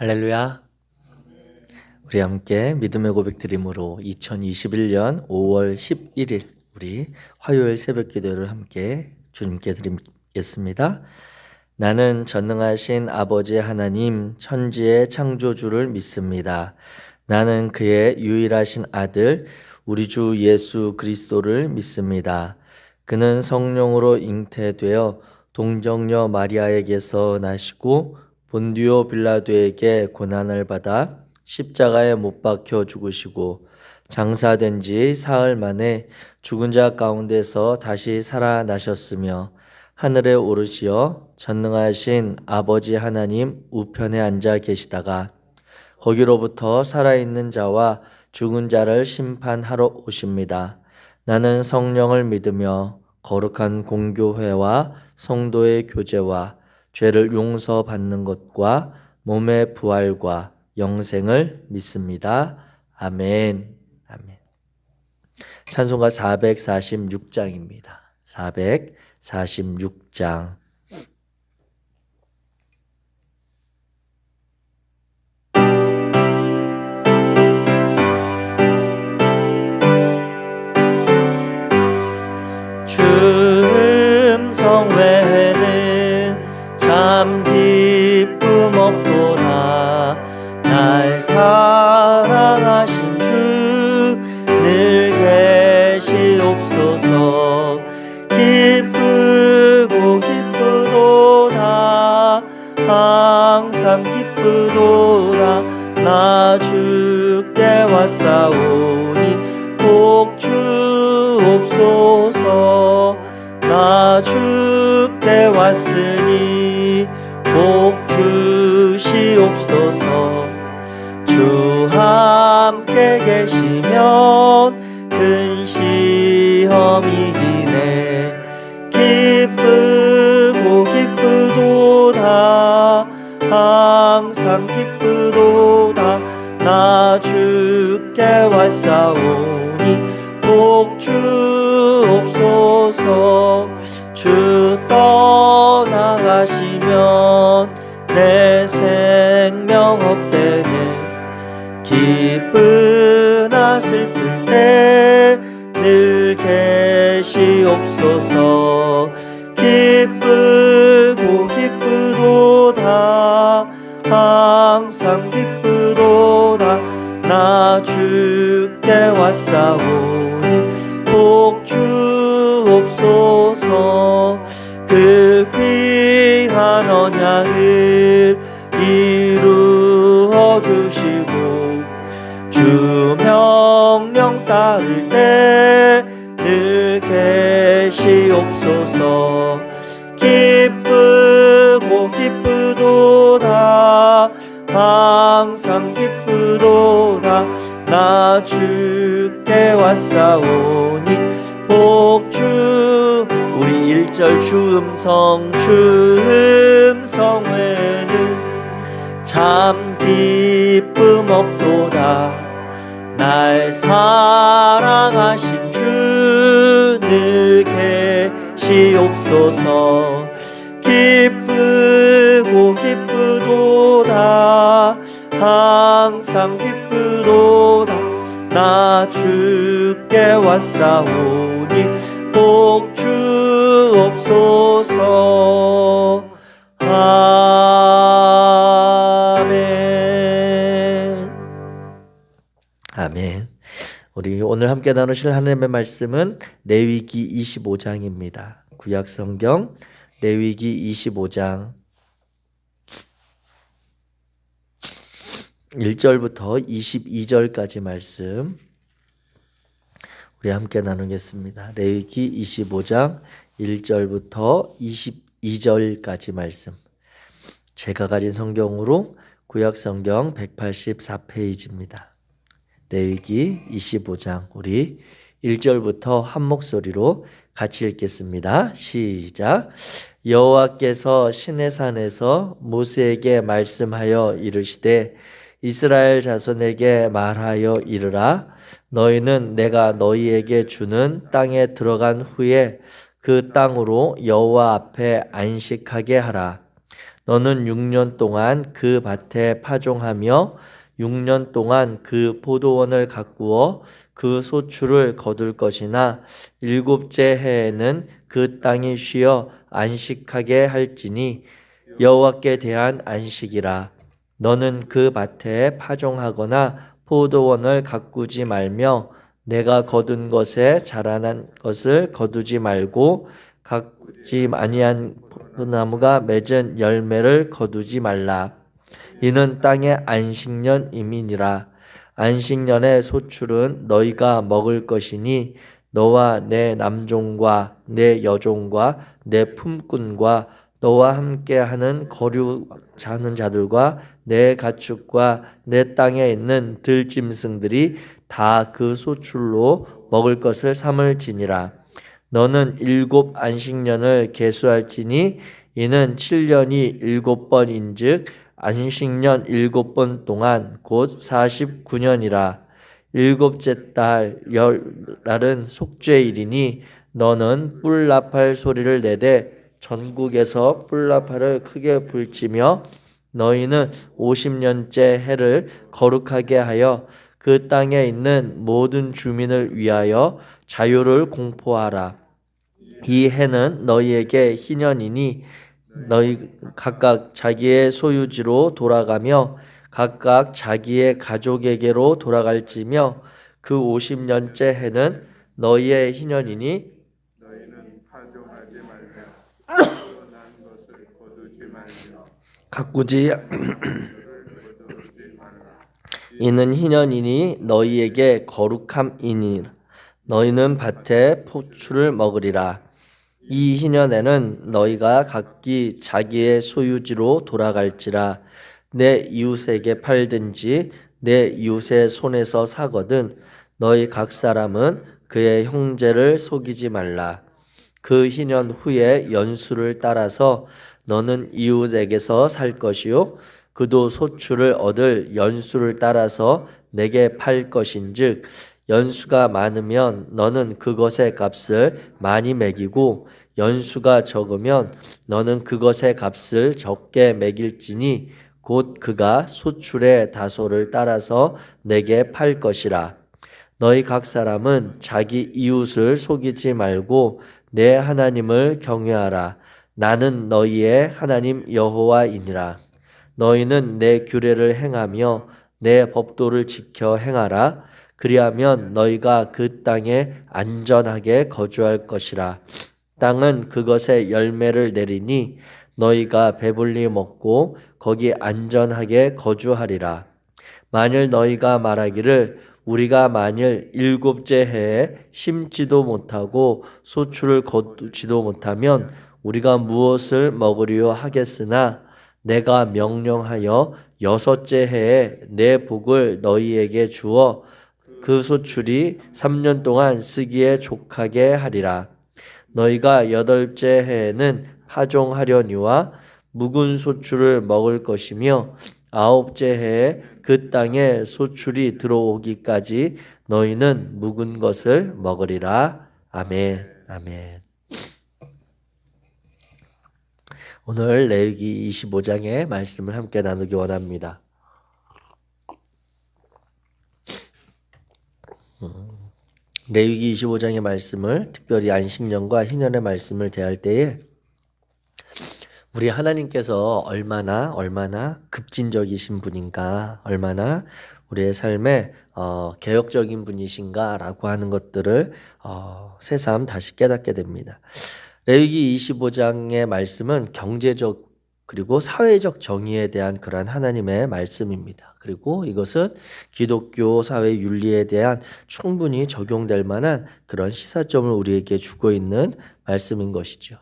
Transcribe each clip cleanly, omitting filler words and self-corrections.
할렐루야. 우리 함께 믿음의 고백 드림으로 2021년 5월 11일 우리 화요일 새벽 기도를 함께 주님께 드리겠습니다. 나는 전능하신 아버지 하나님 천지의 창조주를 믿습니다. 나는 그의 유일하신 아들 우리 주 예수 그리스도를 믿습니다. 그는 성령으로 잉태되어 동정녀 마리아에게서 나시고 본디오 빌라도에게 고난을 받아 십자가에 못 박혀 죽으시고 장사된 지 사흘 만에 죽은 자 가운데서 다시 살아나셨으며 하늘에 오르시어 전능하신 아버지 하나님 우편에 앉아 계시다가 거기로부터 살아있는 자와 죽은 자를 심판하러 오십니다. 나는 성령을 믿으며 거룩한 공교회와 성도의 교제와 죄를 용서받는 것과 몸의 부활과 영생을 믿습니다. 아멘. 아멘. 찬송가 446장입니다. 446장. 주 음성 외에는 참 기쁨 없도다. 날 사랑하신 주 늘 계시옵소서. 기쁘고 기쁘도다. 항상 기쁘도다. 나 주께 왔사오니 복 주옵소서. 나 주께 왔으니 복 주시옵소서. 주 함께 계시면 큰 시험이 기네. 기쁘고 기쁘도다. 항상 기쁘도다. 나 주께 왔사오니 복 주옵소서. 주 떠나가시면 내 생명 헛되네. 기쁘나 슬플 때 늘 계시옵소서. 기쁘고 기쁘도다. 항상 기쁘도다. 나 주께 왔사오니 복 주옵소서. 그 귀한 언약을 이루어 주시고 주 명령 따를 때 늘 계시옵소서. 기쁘고 기쁘도다. 항상 기쁘도다. 나 주께 왔사오니 복 주. 우리 1절 주 음성 외에는 참 기쁨 없도다. 날 사랑하신 주 늘 계시옵소서. 기쁘고 기쁘도다. 항상 기쁘도다. 나 주께 왔사오니 복 주옵소서. 아멘. 아멘. 우리 오늘 함께 나누실 하나님의 말씀은 레위기 25장입니다. 구약 성경 레위기 25장 1절부터 22절까지 말씀 우리 함께 나누겠습니다. 레위기 25장 1절부터 22절까지 말씀. 제가 가진 성경으로 구약 성경 184페이지입니다. 레위기 25장 우리 1절부터 한 목소리로 같이 읽겠습니다. 시작. 여호와께서 시내산에서 모세에게 말씀하여 이르시되 이스라엘 자손에게 말하여 이르라. 너희는 내가 너희에게 주는 땅에 들어간 후에 그 땅으로 여호와 앞에 안식하게 하라. 너는 6년 동안 그 밭에 파종하며 6년 동안 그 포도원을 가꾸어 그 소출을 거둘 것이나 일곱째 해에는 그 땅이 쉬어 안식하게 할지니 여호와께 대한 안식이라. 너는 그 밭에 파종하거나 포도원을 가꾸지 말며 내가 거둔 것에 자라난 것을 거두지 말고 가꾸지 아니한 포도나무가 맺은 열매를 거두지 말라. 이는 땅의 안식년임이니라. 안식년의 소출은 너희가 먹을 것이니 너와 내 남종과 내 여종과 내 품꾼과 너와 함께하는 거류하는 자들과 내 가축과 내 땅에 있는 들짐승들이 다 그 소출로 먹을 것을 삼을지니라. 너는 7 안식년을 계수할지니 이는 7년이 7번인즉 안식년 7번 동안 곧 49년이라. 일곱째 날은 속죄일이니 너는 뿔나팔 소리를 내되 전국에서 뿔나팔을 크게 불지며 너희는 50년째 해를 거룩하게 하여 그 땅에 있는 모든 주민을 위하여 자유를 공포하라. 이 해는 너희에게 희년이니 너희 각각 자기의 소유지로 돌아가며 각각 자기의 가족에게로 돌아갈지며 그 50년째 해는 너희의 희년이니 너희는 파종하지 말며 난 것을 거두지 말며 가꾸지 거두지 말라. 이는 희년이니 너희에게 거룩함이니 너희는 밭에 포출을 먹으리라. 이 희년에는 너희가 각기 자기의 소유지로 돌아갈지라. 내 이웃에게 팔든지 내 이웃의 손에서 사거든 너희 각 사람은 그의 형제를 속이지 말라. 그 희년 후에 연수를 따라서 너는 이웃에게서 살 것이요 그도 소출을 얻을 연수를 따라서 내게 팔 것인즉 연수가 많으면 너는 그것의 값을 많이 매기고 연수가 적으면 너는 그것의 값을 적게 매길지니 곧 그가 소출의 다소를 따라서 내게 팔 것이라. 너희 각 사람은 자기 이웃을 속이지 말고 내 하나님을 경외하라. 나는 너희의 하나님 여호와이니라. 너희는 내 규례를 행하며 내 법도를 지켜 행하라. 그리하면 너희가 그 땅에 안전하게 거주할 것이라. 땅은 그것의 열매를 내리니 너희가 배불리 먹고 거기 안전하게 거주하리라. 만일 너희가 말하기를 우리가 만일 7째 해에 심지도 못하고 소출을 거두지도 못하면 우리가 무엇을 먹으리요 하겠으나 내가 명령하여 6째 해에 내 복을 너희에게 주어 그 소출이 3년 동안 쓰기에 족하게 하리라. 너희가 8째 해에는 파종하려니와 묵은 소출을 먹을 것이며 9째 해에 그 땅에 소출이 들어오기까지 너희는 묵은 것을 먹으리라. 아멘. 아멘. 오늘 레위기 25장의 말씀을 함께 나누기 원합니다. 레위기 25장의 말씀을 특별히 안식년과 희년의 말씀을 대할 때에 우리 하나님께서 얼마나 급진적이신 분인가, 얼마나 우리의 삶에 개혁적인 분이신가라고 하는 것들을 새삼 다시 깨닫게 됩니다. 레위기 25장의 말씀은 경제적 그리고 사회적 정의에 대한 그러한 하나님의 말씀입니다. 그리고 이것은 기독교 사회 윤리에 대한 충분히 적용될 만한 그런 시사점을 우리에게 주고 있는 말씀인 것이죠.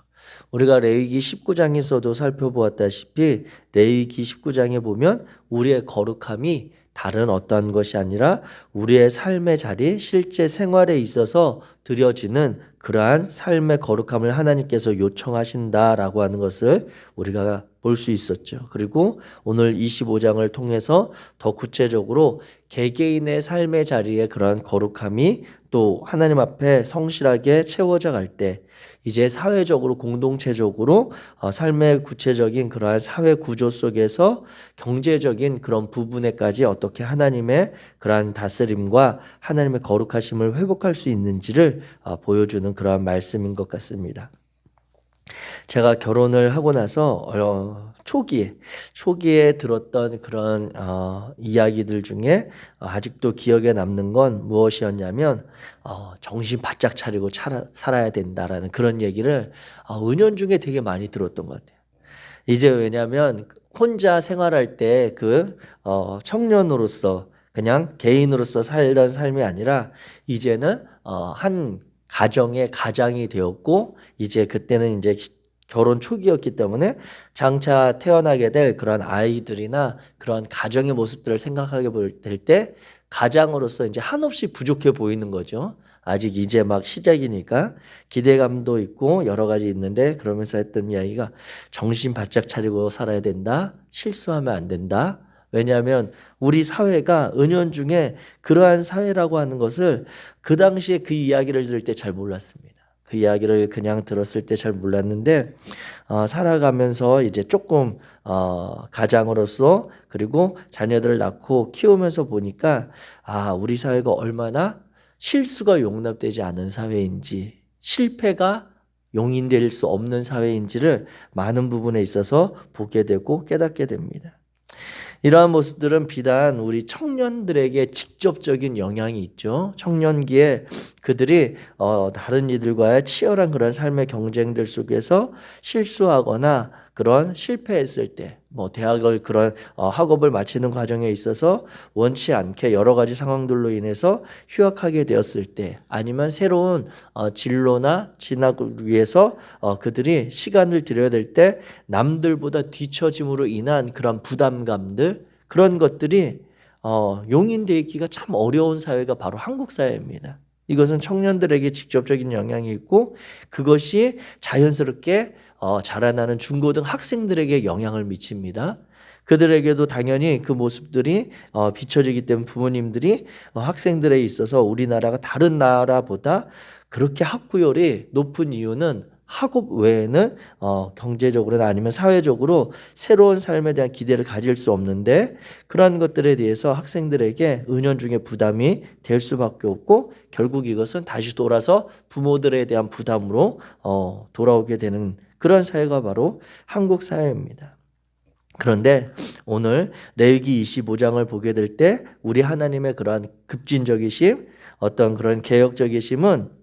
우리가 레위기 19장에서도 살펴보았다시피 레위기 19장에 보면 우리의 거룩함이 다른 어떠한 것이 아니라 우리의 삶의 자리, 실제 생활에 있어서 드려지는 그러한 삶의 거룩함을 하나님께서 요청하신다라고 하는 것을 우리가 볼 수 있었죠. 그리고 오늘 25장을 통해서 더 구체적으로 개개인의 삶의 자리에 그러한 거룩함이 또 하나님 앞에 성실하게 채워져 갈 때 이제 사회적으로 공동체적으로 삶의 구체적인 그러한 사회 구조 속에서 경제적인 그런 부분에까지 어떻게 하나님의 그러한 다스림과 하나님의 거룩하심을 회복할 수 있는지를 보여주는 그러한 말씀인 것 같습니다. 제가 결혼을 하고 나서 초기에 들었던 그런 이야기들 중에 아직도 기억에 남는 건 무엇이었냐면 정신 바짝 차리고 살아야 된다라는 그런 얘기를 은연중에 되게 많이 들었던 것 같아요. 이제 왜냐하면 혼자 생활할 때 청년으로서 그냥 개인으로서 살던 삶이 아니라 이제는 한 가정의 가장이 되었고 이제 그때는 이제 결혼 초기였기 때문에 장차 태어나게 될 그런 아이들이나 그런 가정의 모습들을 생각하게 될 때 가장으로서 이제 한없이 부족해 보이는 거죠. 아직 이제 막 시작이니까 기대감도 있고 여러 가지 있는데 그러면서 했던 이야기가 정신 바짝 차리고 살아야 된다. 실수하면 안 된다. 왜냐하면 우리 사회가 은연중에 그러한 사회라고 하는 것을 그 당시에 그 이야기를 들을 때 잘 몰랐습니다. 그 이야기를 그냥 들었을 때 잘 몰랐는데 살아가면서 이제 조금 가장으로서 그리고 자녀들을 낳고 키우면서 보니까 우리 사회가 얼마나 실수가 용납되지 않은 사회인지 실패가 용인될 수 없는 사회인지를 많은 부분에 있어서 보게 되고 깨닫게 됩니다. 이러한 모습들은 비단 우리 청년들에게 직접적인 영향이 있죠. 청년기에 그들이 다른 이들과의 치열한 그런 삶의 경쟁들 속에서 실수하거나 그런 실패했을 때, 대학을 그런 학업을 마치는 과정에 있어서 원치 않게 여러 가지 상황들로 인해서 휴학하게 되었을 때, 아니면 새로운 진로나 진학을 위해서 그들이 시간을 들여야 될 때 남들보다 뒤처짐으로 인한 그런 부담감들, 그런 것들이 용인되어 있기가 참 어려운 사회가 바로 한국 사회입니다. 이것은 청년들에게 직접적인 영향이 있고 그것이 자연스럽게 자라나는 중고등 학생들에게 영향을 미칩니다. 그들에게도 당연히 그 모습들이 비춰지기 때문에 부모님들이 학생들에 있어서 우리나라가 다른 나라보다 그렇게 학구열이 높은 이유는 학업 외에는 경제적으로나 아니면 사회적으로 새로운 삶에 대한 기대를 가질 수 없는데 그러한 것들에 대해서 학생들에게 은연중에 부담이 될 수밖에 없고 결국 이것은 다시 돌아서 부모들에 대한 부담으로 돌아오게 되는 그런 사회가 바로 한국 사회입니다. 그런데 오늘 레위기 25장을 보게 될 때 우리 하나님의 그러한 급진적이심, 어떤 그런 개혁적이심은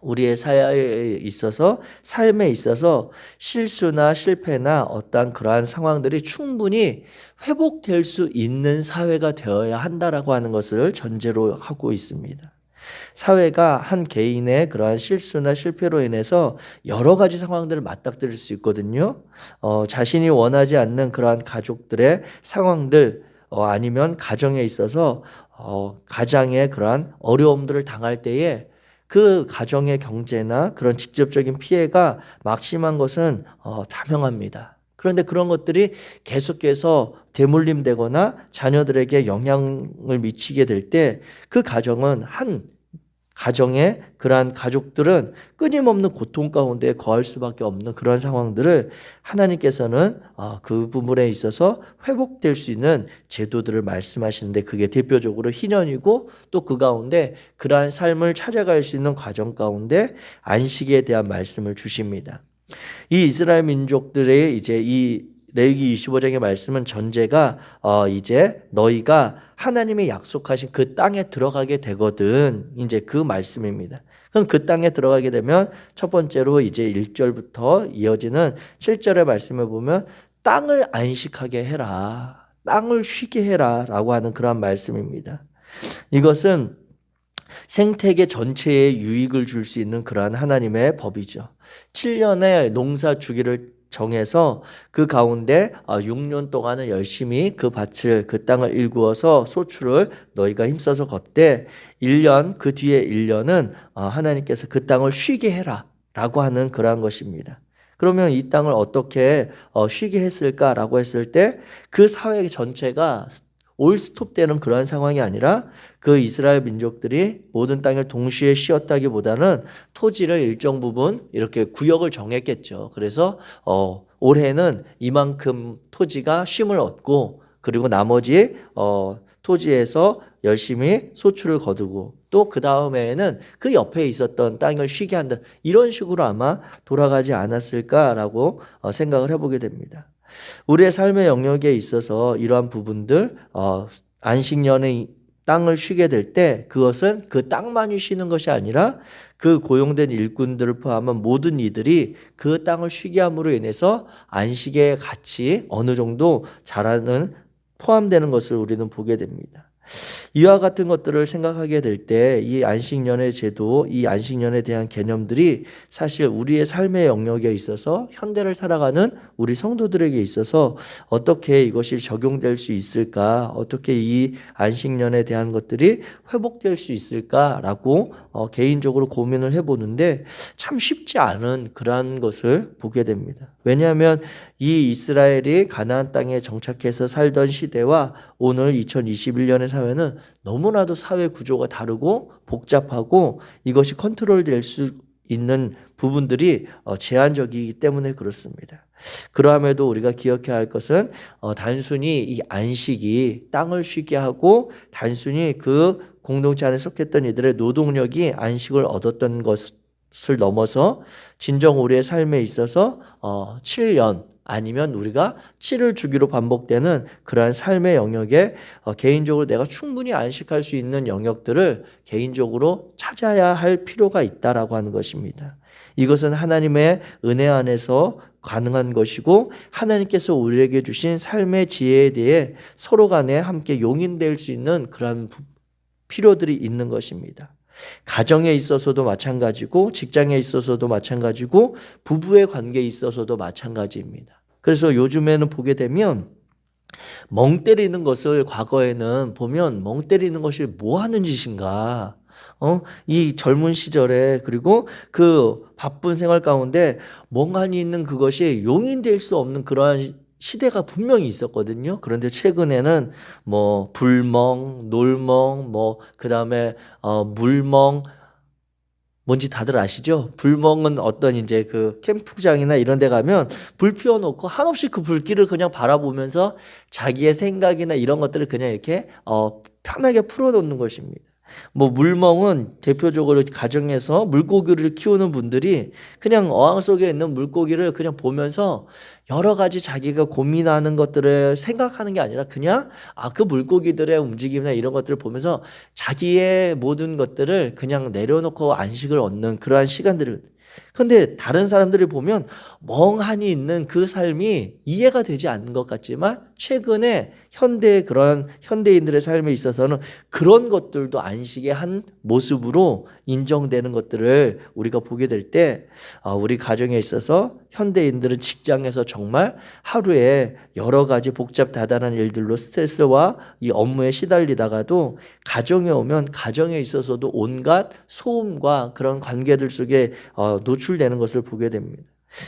우리의 사회에 있어서 삶에 있어서 실수나 실패나 어떤 그러한 상황들이 충분히 회복될 수 있는 사회가 되어야 한다라고 하는 것을 전제로 하고 있습니다. 사회가 한 개인의 그러한 실수나 실패로 인해서 여러 가지 상황들을 맞닥뜨릴 수 있거든요. 자신이 원하지 않는 그러한 가족들의 상황들 아니면 가정에 있어서 가장의 그러한 어려움들을 당할 때에 그 가정의 경제나 그런 직접적인 피해가 막심한 것은 자명합니다. 그런데 그런 것들이 계속해서 대물림되거나 자녀들에게 영향을 미치게 될 때 그 가정은 가정의 그러한 가족들은 끊임없는 고통 가운데 거할 수밖에 없는 그런 상황들을 하나님께서는 그 부분에 있어서 회복될 수 있는 제도들을 말씀하시는데 그게 대표적으로 희년이고 또 그 가운데 그러한 삶을 찾아갈 수 있는 과정 가운데 안식에 대한 말씀을 주십니다. 이 이스라엘 민족들의 이제 이 레위기 25장의 말씀은 전제가 이제 너희가 하나님의 약속하신 그 땅에 들어가게 되거든. 이제 그 말씀입니다. 그럼 그 땅에 들어가게 되면 첫 번째로 이제 1절부터 이어지는 7절의 말씀을 보면 땅을 안식하게 해라. 땅을 쉬게 해라. 라고 하는 그런 말씀입니다. 이것은 생태계 전체에 유익을 줄 수 있는 그러한 하나님의 법이죠. 7년의 농사 주기를 정해서 그 가운데 6년 동안은 열심히 그 밭을 그 땅을 일구어서 소출을 너희가 힘써서 걷되 1년 그 뒤에 1년은 하나님께서 그 땅을 쉬게 해라 라고 하는 그러한 것입니다. 그러면 이 땅을 어떻게 쉬게 했을까라고 했을 때 그 사회 전체가 올 스톱되는 그러한 상황이 아니라 그 이스라엘 민족들이 모든 땅을 동시에 쉬었다기보다는 토지를 일정 부분 이렇게 구역을 정했겠죠. 그래서 올해는 이만큼 토지가 쉼을 얻고 그리고 나머지 토지에서 열심히 소출을 거두고 또 그 다음에는 그 옆에 있었던 땅을 쉬게 한다. 이런 식으로 아마 돌아가지 않았을까라고 생각을 해보게 됩니다. 우리의 삶의 영역에 있어서 이러한 부분들 안식년의 땅을 쉬게 될 때 그것은 그 땅만이 쉬는 것이 아니라 그 고용된 일꾼들을 포함한 모든 이들이 그 땅을 쉬게 함으로 인해서 안식의 가치 어느 정도 자라는 포함되는 것을 우리는 보게 됩니다. 이와 같은 것들을 생각하게 될 때 이 안식년의 제도, 이 안식년에 대한 개념들이 사실 우리의 삶의 영역에 있어서 현대를 살아가는 우리 성도들에게 있어서 어떻게 이것이 적용될 수 있을까, 어떻게 이 안식년에 대한 것들이 회복될 수 있을까라고 개인적으로 고민을 해보는데 참 쉽지 않은 그러한 것을 보게 됩니다. 왜냐하면 이 이스라엘이 가나안 땅에 정착해서 살던 시대와 오늘 2021년의 사회는 너무나도 사회 구조가 다르고 복잡하고 이것이 컨트롤될 수 있는 부분들이 제한적이기 때문에 그렇습니다. 그러함에도 우리가 기억해야 할 것은 단순히 이 안식이 땅을 쉬게 하고 단순히 그 공동체 안에 속했던 이들의 노동력이 안식을 얻었던 것을 넘어서 진정 우리의 삶에 있어서 7년 아니면 우리가 7을 주기로 반복되는 그러한 삶의 영역에 개인적으로 내가 충분히 안식할 수 있는 영역들을 개인적으로 찾아야 할 필요가 있다라고 하는 것입니다. 이것은 하나님의 은혜 안에서 가능한 것이고 하나님께서 우리에게 주신 삶의 지혜에 대해 서로 간에 함께 용인될 수 있는 그러한 필요들이 있는 것입니다. 가정에 있어서도 마찬가지고 직장에 있어서도 마찬가지고 부부의 관계에 있어서도 마찬가지입니다. 그래서 요즘에는 보게 되면 멍 때리는 것을 과거에는 보면 멍 때리는 것이 뭐 하는 짓인가? 이 젊은 시절에 그리고 그 바쁜 생활 가운데 멍하니 있는 그것이 용인될 수 없는 그러한 시대가 분명히 있었거든요. 그런데 최근에는 뭐 불멍, 놀멍, 뭐 그다음에 물멍 뭔지 다들 아시죠? 불멍은 어떤 이제 그 캠프장이나 이런 데 가면 불 피워놓고 한없이 그 불길을 그냥 바라보면서 자기의 생각이나 이런 것들을 그냥 이렇게 편하게 풀어놓는 것입니다. 뭐 물멍은 대표적으로 가정에서 물고기를 키우는 분들이 그냥 어항 속에 있는 물고기를 그냥 보면서 여러 가지 자기가 고민하는 것들을 생각하는 게 아니라 그냥 그 물고기들의 움직임이나 이런 것들을 보면서 자기의 모든 것들을 그냥 내려놓고 안식을 얻는 그러한 시간들을. 그런데 다른 사람들이 보면 멍하니 있는 그 삶이 이해가 되지 않는 것 같지만 최근에 그런 현대인들의 삶에 있어서는 그런 것들도 안식의 한 모습으로 인정되는 것들을 우리가 보게 될 때 우리 가정에 있어서 현대인들은 직장에서 정말 하루에 여러 가지 복잡 다단한 일들로 스트레스와 이 업무에 시달리다가도 가정에 오면 가정에 있어서도 온갖 소음과 그런 관계들 속에 노출되는 것을 보게 됩니다.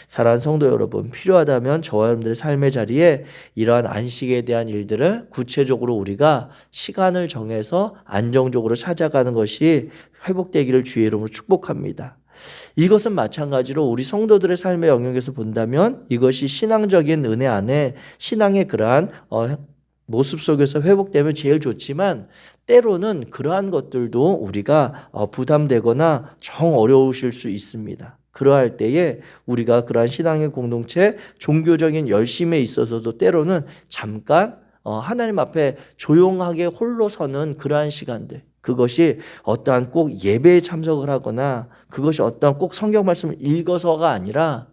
사랑하는 성도 여러분, 필요하다면 저와 여러분들의 삶의 자리에 이러한 안식에 대한 일들을 구체적으로 우리가 시간을 정해서 안정적으로 찾아가는 것이 회복되기를 주의 이름으로 축복합니다. 이것은 마찬가지로 우리 성도들의 삶의 영역에서 본다면 이것이 신앙적인 은혜 안에 신앙의 그러한 모습 속에서 회복되면 제일 좋지만 때로는 그러한 것들도 우리가 부담되거나 정 어려우실 수 있습니다. 그러할 때에 우리가 그러한 신앙의 공동체, 종교적인 열심에 있어서도 때로는 잠깐 하나님 앞에 조용하게 홀로 서는 그러한 시간들, 그것이 어떠한 꼭 예배에 참석을 하거나 그것이 어떠한 꼭 성경 말씀을 읽어서가 아니라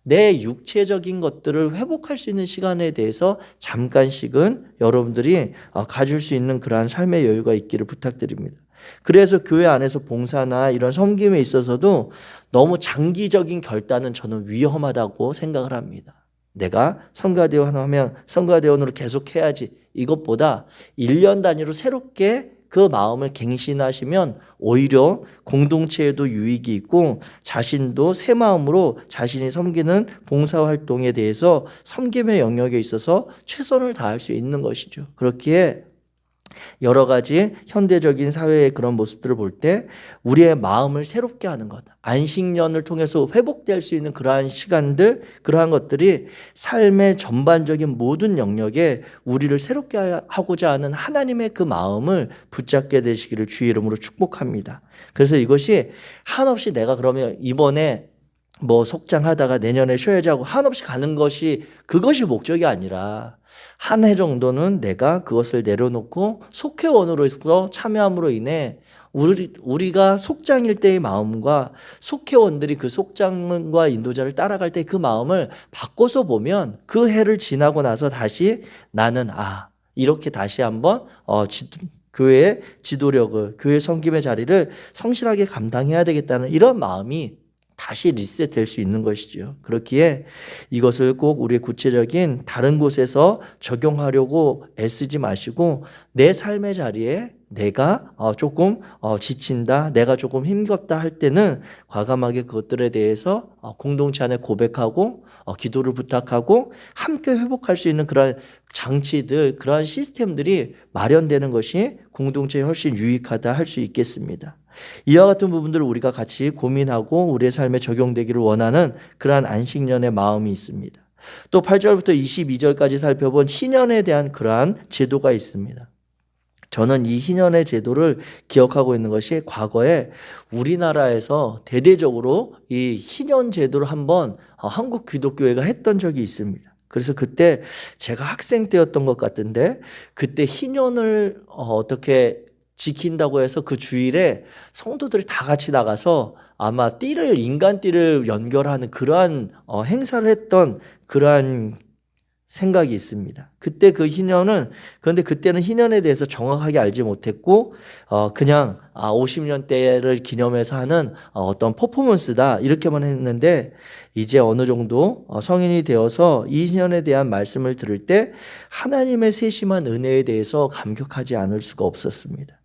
내 육체적인 것들을 회복할 수 있는 시간에 대해서 잠깐씩은 여러분들이 가질 수 있는 그러한 삶의 여유가 있기를 부탁드립니다. 그래서 교회 안에서 봉사나 이런 섬김에 있어서도 너무 장기적인 결단은 저는 위험하다고 생각을 합니다. 내가 성가대원 하면 성가대원으로 계속 해야지, 이것보다 1년 단위로 새롭게 그 마음을 갱신하시면 오히려 공동체에도 유익이 있고 자신도 새 마음으로 자신이 섬기는 봉사활동에 대해서 섬김의 영역에 있어서 최선을 다할 수 있는 것이죠. 그렇기에 여러 가지 현대적인 사회의 그런 모습들을 볼 때 우리의 마음을 새롭게 하는 것, 안식년을 통해서 회복될 수 있는 그러한 시간들, 그러한 것들이 삶의 전반적인 모든 영역에 우리를 새롭게 하고자 하는 하나님의 그 마음을 붙잡게 되시기를 주의 이름으로 축복합니다. 그래서 이것이 한없이 내가 그러면 이번에 뭐 속장하다가 내년에 쉬어야지 하고 한없이 가는 것이 그것이 목적이 아니라 한 해 정도는 내가 그것을 내려놓고 속회원으로서 참여함으로 인해 우리가 속장일 때의 마음과 속회원들이 그 속장과 인도자를 따라갈 때 그 마음을 바꿔서 보면 그 해를 지나고 나서 다시 나는 이렇게 다시 한번 교회의 지도력을, 교회 섬김의 자리를 성실하게 감당해야 되겠다는 이런 마음이 다시 리셋될 수 있는 것이죠. 그렇기에 이것을 꼭 우리의 구체적인 다른 곳에서 적용하려고 애쓰지 마시고 내 삶의 자리에 내가 조금 지친다, 내가 조금 힘겹다 할 때는 과감하게 그것들에 대해서 공동체 안에 고백하고 기도를 부탁하고 함께 회복할 수 있는 그런 장치들, 그러한 시스템들이 마련되는 것이 공동체에 훨씬 유익하다 할 수 있겠습니다. 이와 같은 부분들을 우리가 같이 고민하고 우리의 삶에 적용되기를 원하는 그러한 안식년의 마음이 있습니다. 또 8절부터 22절까지 살펴본 희년에 대한 그러한 제도가 있습니다. 저는 이 희년의 제도를 기억하고 있는 것이 과거에 우리나라에서 대대적으로 이 희년 제도를 한번 한국 기독교회가 했던 적이 있습니다. 그래서 그때 제가 학생 때였던 것 같은데 그때 희년을 어떻게 지킨다고 해서 그 주일에 성도들이 다 같이 나가서 아마 인간띠를 연결하는 그러한 행사를 했던 그러한 생각이 있습니다. 그때 그런데 그때는 희년에 대해서 정확하게 알지 못했고 그냥 50년대를 기념해서 하는 어떤 퍼포먼스다 이렇게만 했는데 이제 어느 정도 성인이 되어서 이 희년에 대한 말씀을 들을 때 하나님의 세심한 은혜에 대해서 감격하지 않을 수가 없었습니다.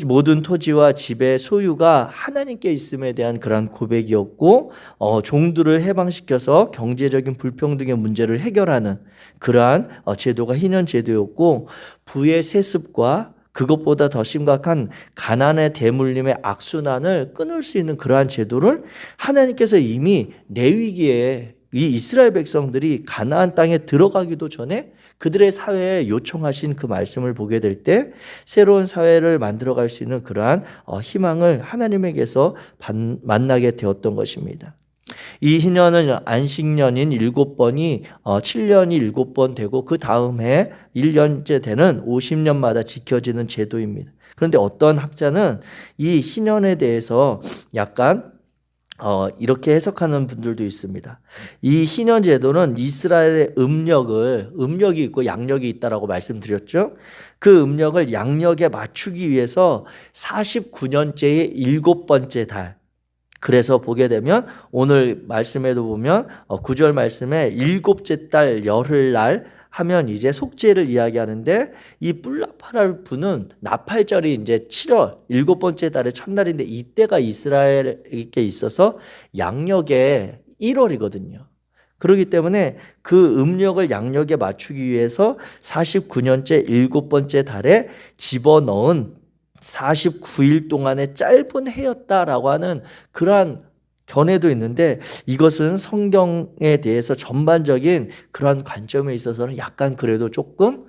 모든 토지와 집의 소유가 하나님께 있음에 대한 그러한 고백이었고 종들을 해방시켜서 경제적인 불평등의 문제를 해결하는 그러한 제도가 희년 제도였고 부의 세습과 그것보다 더 심각한 가난의 대물림의 악순환을 끊을 수 있는 그러한 제도를 하나님께서 이미 레위기에 이 이스라엘 백성들이 가나안 땅에 들어가기도 전에 그들의 사회에 요청하신 그 말씀을 보게 될 때 새로운 사회를 만들어갈 수 있는 그러한 희망을 하나님에게서 만나게 되었던 것입니다. 이 희년은 안식년인 7번이 7년이 7번 되고 그 다음 해 1년째 되는 50년마다 지켜지는 제도입니다. 그런데 어떤 학자는 이 희년에 대해서 약간 이렇게 해석하는 분들도 있습니다. 이 희년 제도는 이스라엘의 음력이 있고 양력이 있다라고 말씀드렸죠. 그 음력을 양력에 맞추기 위해서 49년째의 7번째 달. 그래서 보게 되면 오늘 말씀에도 보면 9절 말씀에 7째 달 열흘날 하면 이제 속죄를 이야기하는데 이 뿔나팔 부는 나팔절이 이제 7월 7번째 달의 첫날인데 이때가 이스라엘에게 있어서 양력의 1월이거든요. 그렇기 때문에 그 음력을 양력에 맞추기 위해서 49년째 7번째 달에 집어넣은 49일 동안의 짧은 해였다라고 하는 그러한 견해도 있는데 이것은 성경에 대해서 전반적인 그런 관점에 있어서는 약간 그래도 조금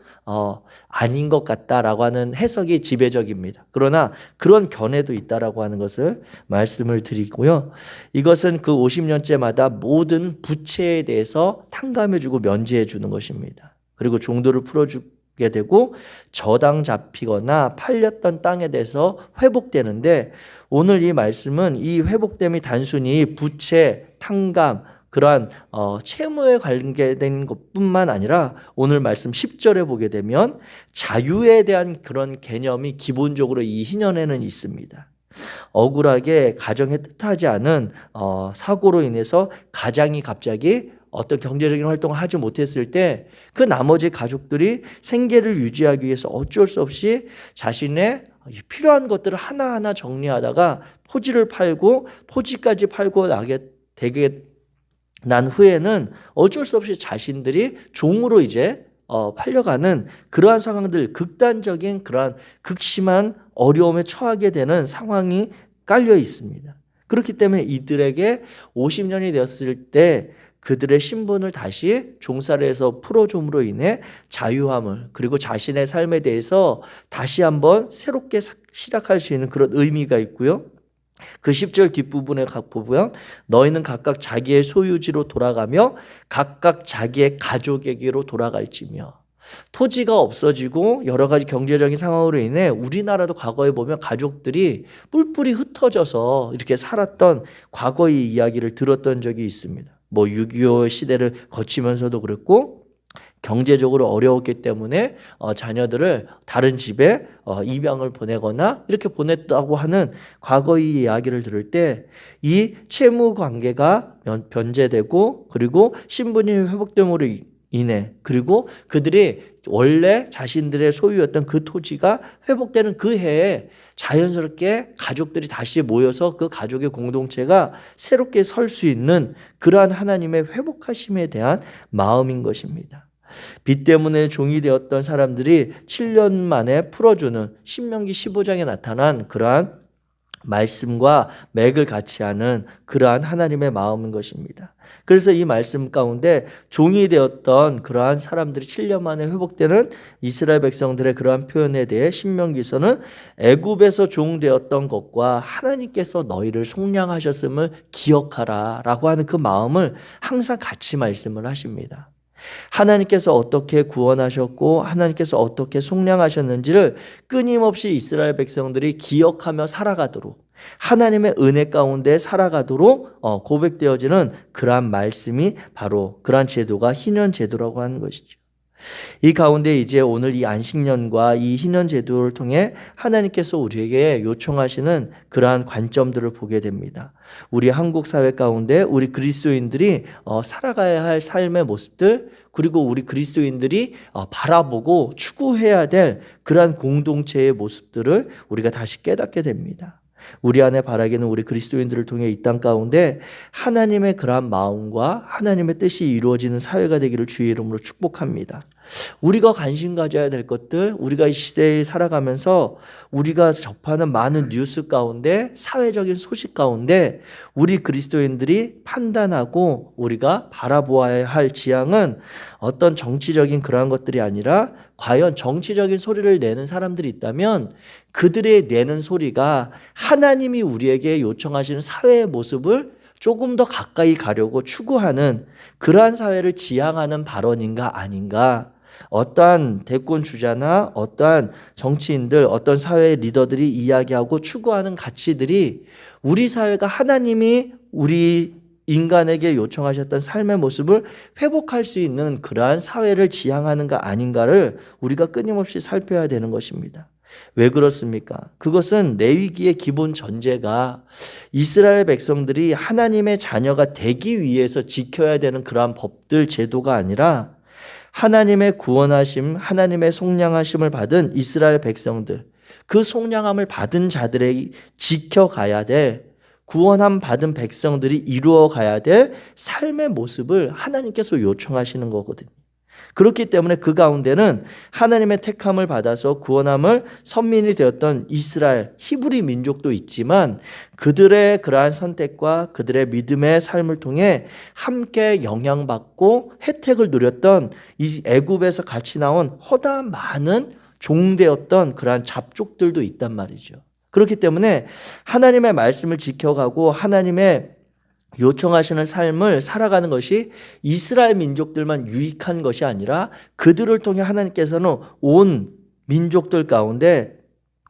아닌 것 같다라고 하는 해석이 지배적입니다. 그러나 그런 견해도 있다라고 하는 것을 말씀을 드리고요. 이것은 그 50년째마다 모든 부채에 대해서 탕감해주고 면제해주는 것입니다. 그리고 종도를 풀어주게 되고 저당 잡히거나 팔렸던 땅에 대해서 회복되는데 오늘 이 말씀은 이 회복됨이 단순히 부채, 탕감, 그러한 채무에 관계된 것뿐만 아니라 오늘 말씀 10절에 보게 되면 자유에 대한 그런 개념이 기본적으로 이 희년에는 있습니다. 억울하게 가정에 뜻하지 않은 사고로 인해서 가장이 갑자기 어떤 경제적인 활동을 하지 못했을 때 그 나머지 가족들이 생계를 유지하기 위해서 어쩔 수 없이 자신의 필요한 것들을 하나하나 정리하다가 포지까지 팔고 나게 되게 난 후에는 어쩔 수 없이 자신들이 종으로 이제 팔려가는 그러한 상황들, 극단적인 그러한 극심한 어려움에 처하게 되는 상황이 깔려 있습니다. 그렇기 때문에 이들에게 50년이 되었을 때 그들의 신분을 다시 종살이 해서 풀어줌으로 인해 자유함을, 그리고 자신의 삶에 대해서 다시 한번 새롭게 시작할 수 있는 그런 의미가 있고요. 그 10절 뒷부분에 보면 너희는 각각 자기의 소유지로 돌아가며 각각 자기의 가족에게로 돌아갈지며. 토지가 없어지고 여러 가지 경제적인 상황으로 인해 우리나라도 과거에 보면 가족들이 뿔뿔이 흩어져서 이렇게 살았던 과거의 이야기를 들었던 적이 있습니다. 뭐 6.25 시대를 거치면서도 그랬고, 경제적으로 어려웠기 때문에 자녀들을 다른 집에 입양을 보내거나 이렇게 보냈다고 하는 과거의 이야기를 들을 때 이 채무 관계가 변제되고, 그리고 신분이 회복됨으로 인해, 그리고 그들이 원래 자신들의 소유였던 그 토지가 회복되는 그 해에 자연스럽게 가족들이 다시 모여서 그 가족의 공동체가 새롭게 설 수 있는 그러한 하나님의 회복하심에 대한 마음인 것입니다. 빚 때문에 종이 되었던 사람들이 7년 만에 풀어주는 신명기 15장에 나타난 그러한 말씀과 맥을 같이 하는 그러한 하나님의 마음인 것입니다. 그래서 이 말씀 가운데 종이 되었던 그러한 사람들이 7년 만에 회복되는 이스라엘 백성들의 그러한 표현에 대해 신명기서는 애굽에서 종 되었던 것과 하나님께서 너희를 속량하셨음을 기억하라 라고 하는 그 마음을 항상 같이 말씀을 하십니다. 하나님께서 어떻게 구원하셨고 하나님께서 어떻게 속량하셨는지를 끊임없이 이스라엘 백성들이 기억하며 살아가도록, 하나님의 은혜 가운데 살아가도록 고백되어지는 그러한 말씀이 바로 그러한 제도가 희년 제도라고 하는 것이죠. 이 가운데 이제 오늘 이 안식년과 이 희년 제도를 통해 하나님께서 우리에게 요청하시는 그러한 관점들을 보게 됩니다. 우리 한국 사회 가운데 우리 그리스도인들이 살아가야 할 삶의 모습들, 그리고 우리 그리스도인들이 바라보고 추구해야 될 그러한 공동체의 모습들을 우리가 다시 깨닫게 됩니다. 우리 안에 바라기는 우리 그리스도인들을 통해 이 땅 가운데 하나님의 그러한 마음과 하나님의 뜻이 이루어지는 사회가 되기를 주의 이름으로 축복합니다. 우리가 관심 가져야 될 것들, 우리가 이 시대에 살아가면서 우리가 접하는 많은 뉴스 가운데, 사회적인 소식 가운데 우리 그리스도인들이 판단하고 우리가 바라보아야 할 지향은 어떤 정치적인 그러한 것들이 아니라, 과연 정치적인 소리를 내는 사람들이 있다면 그들의 내는 소리가 하나님이 우리에게 요청하시는 사회의 모습을 조금 더 가까이 가려고 추구하는 그러한 사회를 지향하는 발언인가 아닌가. 어떠한 대권 주자나 어떠한 정치인들, 어떤 사회의 리더들이 이야기하고 추구하는 가치들이 우리 사회가 하나님이 우리 인간에게 요청하셨던 삶의 모습을 회복할 수 있는 그러한 사회를 지향하는가 아닌가를 우리가 끊임없이 살펴야 되는 것입니다. 왜 그렇습니까? 그것은 레위기의 기본 전제가 이스라엘 백성들이 하나님의 자녀가 되기 위해서 지켜야 되는 그러한 법들, 제도가 아니라 하나님의 구원하심, 하나님의 속량하심을 받은 이스라엘 백성들, 그 속량함을 받은 자들에게 지켜가야 될, 구원함 받은 백성들이 이루어가야 될 삶의 모습을 하나님께서 요청하시는 거거든요. 그렇기 때문에 그 가운데는 하나님의 택함을 받아서 구원함을 선민이 되었던 이스라엘, 히브리 민족도 있지만 그들의 그러한 선택과 그들의 믿음의 삶을 통해 함께 영향받고 혜택을 누렸던 이 애굽에서 같이 나온 허다한 많은 종되었던 그러한 잡족들도 있단 말이죠. 그렇기 때문에 하나님의 말씀을 지켜가고 하나님의 요청하시는 삶을 살아가는 것이 이스라엘 민족들만 유익한 것이 아니라 그들을 통해 하나님께서는 온 민족들 가운데,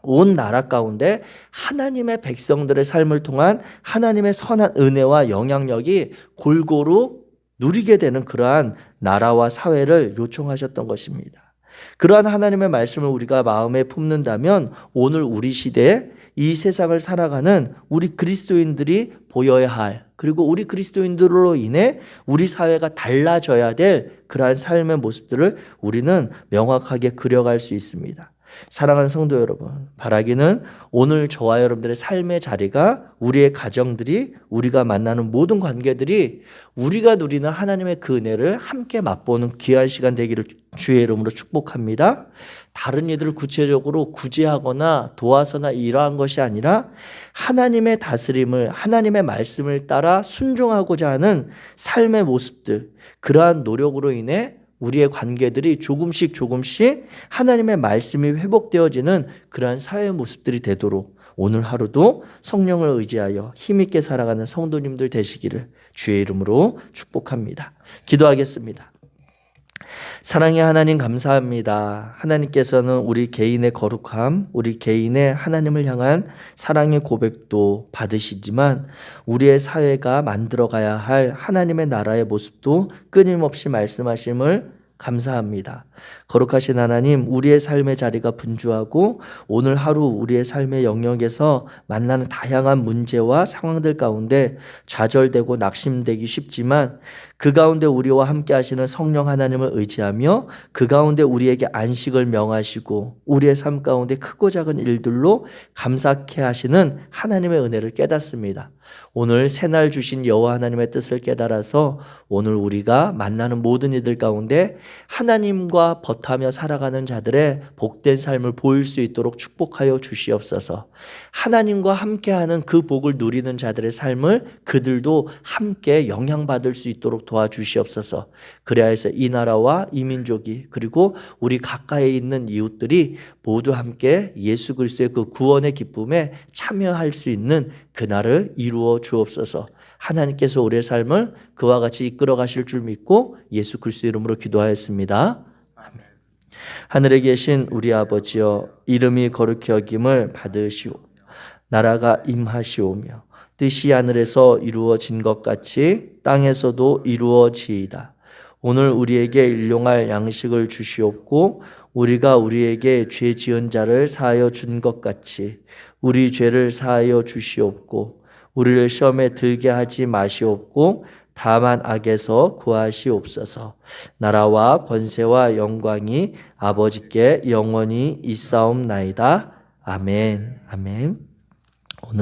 온 나라 가운데 하나님의 백성들의 삶을 통한 하나님의 선한 은혜와 영향력이 골고루 누리게 되는 그러한 나라와 사회를 요청하셨던 것입니다. 그러한 하나님의 말씀을 우리가 마음에 품는다면 오늘 우리 시대에 이 세상을 살아가는 우리 그리스도인들이 보여야 할, 그리고 우리 그리스도인들로 인해 우리 사회가 달라져야 될 그러한 삶의 모습들을 우리는 명확하게 그려갈 수 있습니다. 사랑하는 성도 여러분, 바라기는 오늘 저와 여러분들의 삶의 자리가, 우리의 가정들이, 우리가 만나는 모든 관계들이 우리가 누리는 하나님의 그 은혜를 함께 맛보는 귀한 시간 되기를 주의 이름으로 축복합니다. 다른 이들을 구체적으로 구제하거나 도와서나 이러한 것이 아니라 하나님의 다스림을, 하나님의 말씀을 따라 순종하고자 하는 삶의 모습들, 그러한 노력으로 인해 우리의 관계들이 조금씩 하나님의 말씀이 회복되어지는 그러한 사회의 모습들이 되도록 오늘 하루도 성령을 의지하여 힘있게 살아가는 성도님들 되시기를 주의 이름으로 축복합니다. 기도하겠습니다. 사랑의 하나님 감사합니다. 하나님께서는 우리 개인의 거룩함, 우리 개인의 하나님을 향한 사랑의 고백도 받으시지만 우리의 사회가 만들어가야 할 하나님의 나라의 모습도 끊임없이 말씀하심을 감사합니다. 거룩하신 하나님, 우리의 삶의 자리가 분주하고 오늘 하루 우리의 삶의 영역에서 만나는 다양한 문제와 상황들 가운데 좌절되고 낙심되기 쉽지만 그 가운데 우리와 함께 하시는 성령 하나님을 의지하며 그 가운데 우리에게 안식을 명하시고 우리의 삶 가운데 크고 작은 일들로 감사케 하시는 하나님의 은혜를 깨닫습니다. 오늘 새날 주신 여호와 하나님의 뜻을 깨달아서 오늘 우리가 만나는 모든 이들 가운데 하나님과 벗하며 살아가는 자들의 복된 삶을 보일 수 있도록 축복하여 주시옵소서. 하나님과 함께하는 그 복을 누리는 자들의 삶을 그들도 함께 영향받을 수 있도록 도와주시옵소서. 그래야 해서 이 나라와 이 민족이 그리고 우리 가까이 있는 이웃들이 모두 함께 예수 그리스도의 그 구원의 기쁨에 참여할 수 있는 그날을 이루어 주옵소서. 하나님께서 우리의 삶을 그와 같이 이끌어 가실 줄 믿고 예수 그리스도 이름으로 기도하였습니다. 아멘. 하늘에 계신 우리 아버지여, 이름이 거룩히 여김을 받으시오. 나라가 임하시오며 뜻이 하늘에서 이루어진 것 같이 땅에서도 이루어지이다. 오늘 우리에게 일용할 양식을 주시옵고 우리가 우리에게 죄 지은 자를 사하여 준 것 같이 우리 죄를 사하여 주시옵고 우리를 시험에 들게 하지 마시옵고 다만 악에서 구하시옵소서. 나라와 권세와 영광이 아버지께 영원히 있사옵나이다. 아멘. 아멘. 오늘